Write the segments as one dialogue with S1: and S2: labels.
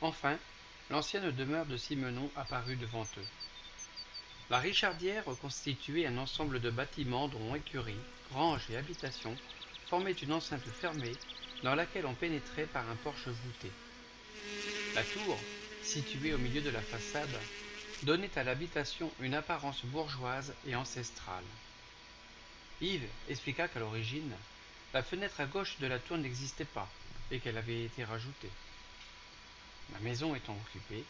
S1: Enfin, l'ancienne demeure de Simenon apparut devant eux. La Richardière constituait un ensemble de bâtiments dont écuries, granges et habitations formaient une enceinte fermée dans laquelle on pénétrait par un porche voûté. La tour, située au milieu de la façade, donnait à l'habitation une apparence bourgeoise et ancestrale. Yves expliqua qu'à l'origine, la fenêtre à gauche de la tour n'existait pas et qu'elle avait été rajoutée. La maison étant occupée,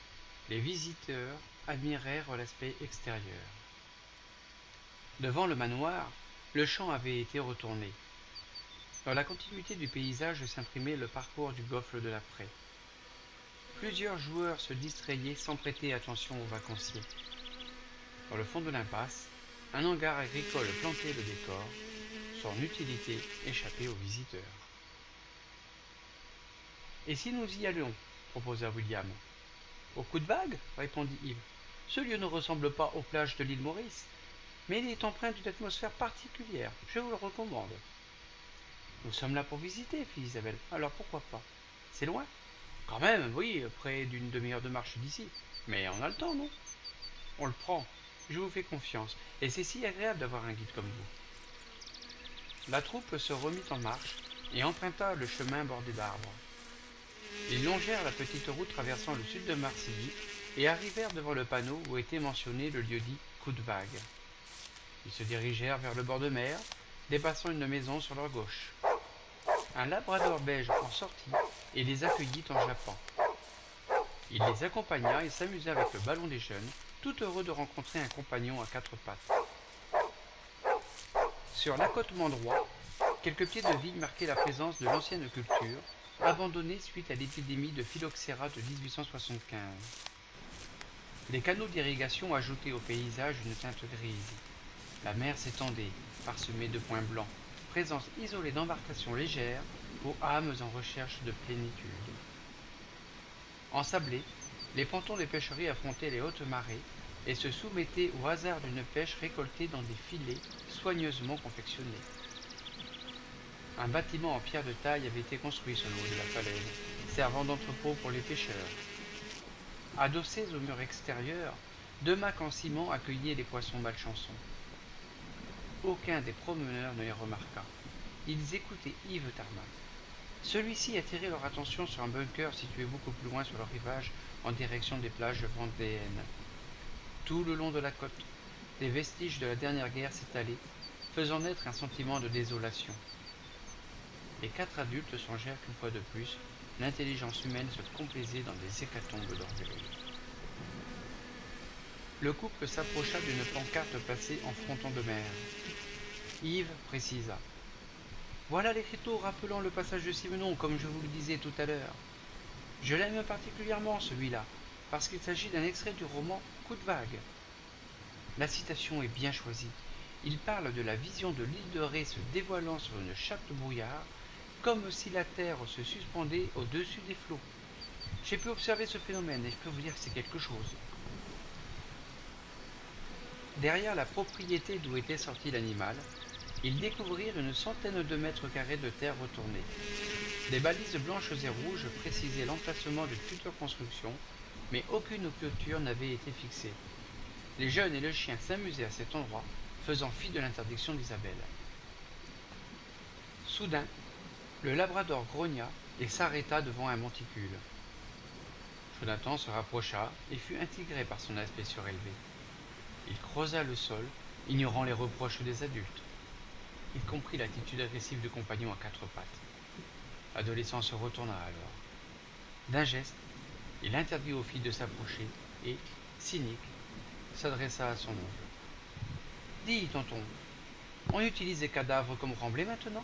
S1: les visiteurs admirèrent l'aspect extérieur. Devant le manoir, le champ avait été retourné. Dans la continuité du paysage s'imprimait le parcours du golfe de la Praie. Plusieurs joueurs se distrayaient sans prêter attention aux vacanciers. Dans le fond de l'impasse, un hangar agricole plantait le décor, son utilité échappait aux visiteurs. Et si nous y allions, proposa William. Au coup de vague, répondit Yves. Ce lieu ne ressemble pas aux plages de l'île Maurice, mais il est empreint d'une atmosphère particulière. Je vous le recommande. Nous sommes là pour visiter, fit Isabelle. Alors pourquoi pas? C'est loin? Quand même, oui, près d'une demi-heure de marche d'ici. Mais on a le temps, non? On le prend. Je vous fais confiance, et c'est si agréable d'avoir un guide comme vous. La troupe se remit en marche et emprunta le chemin bordé d'arbres. Ils longèrent la petite route traversant le sud de Marcilly et arrivèrent devant le panneau où était mentionné le lieu-dit Coup de Vague. Ils se dirigèrent vers le bord de mer, dépassant une maison sur leur gauche. Un labrador belge en sortit et les accueillit en jappant. Il les accompagna et s'amusa avec le ballon des jeunes, tout heureux de rencontrer un compagnon à quatre pattes. Sur l'accotement droit, quelques pieds de vigne marquaient la présence de l'ancienne culture, abandonnée suite à l'épidémie de phylloxéra de 1875. Les canaux d'irrigation ajoutaient au paysage une teinte grise. La mer s'étendait, parsemée de points blancs, présence isolée d'embarcations légères aux âmes en recherche de plénitude. Ensablés, les pontons des pêcheries affrontaient les hautes marées et se soumettaient au hasard d'une pêche récoltée dans des filets soigneusement confectionnés. Un bâtiment en pierre de taille avait été construit sur le haut de la falaise, servant d'entrepôt pour les pêcheurs. Adossés au mur extérieur, deux mâts en ciment accueillaient les poissons malchansons. Aucun des promeneurs ne les remarqua. Ils écoutaient Yves Tarmac. Celui-ci attirait leur attention sur un bunker situé beaucoup plus loin sur le rivage en direction des plages vendéennes. Tout le long de la côte, des vestiges de la dernière guerre s'étalaient, faisant naître un sentiment de désolation. Les quatre adultes songèrent qu'une fois de plus, l'intelligence humaine se complaisait dans des hécatombes d'orgueil. Le couple s'approcha d'une pancarte placée en fronton de mer. Yves précisa. Voilà l'écriteau rappelant le passage de Simenon, comme je vous le disais tout à l'heure. Je l'aime particulièrement, celui-là, parce qu'il s'agit d'un extrait du roman Coup de vague. La citation est bien choisie. Il parle de la vision de l'île de Ré se dévoilant sur une chape de brouillard, comme si la terre se suspendait au-dessus des flots. J'ai pu observer ce phénomène et je peux vous dire que c'est quelque chose. Derrière la propriété d'où était sorti l'animal, ils découvrirent une centaine de mètres carrés de terre retournée. Des balises blanches et rouges précisaient l'emplacement d'une future construction, mais aucune clôture n'avait été fixée. Les jeunes et le chien s'amusaient à cet endroit, faisant fi de l'interdiction d'Isabelle. Soudain, le labrador grogna et s'arrêta devant un monticule. Jonathan se rapprocha et fut intrigué par son aspect surélevé. Il creusa le sol, ignorant les reproches des adultes. Il comprit l'attitude agressive du compagnon à quatre pattes. L'adolescent se retourna alors. D'un geste, il interdit aux filles de s'approcher et, cynique, s'adressa à son oncle. Dis, tonton, on utilise les cadavres comme remblais maintenant?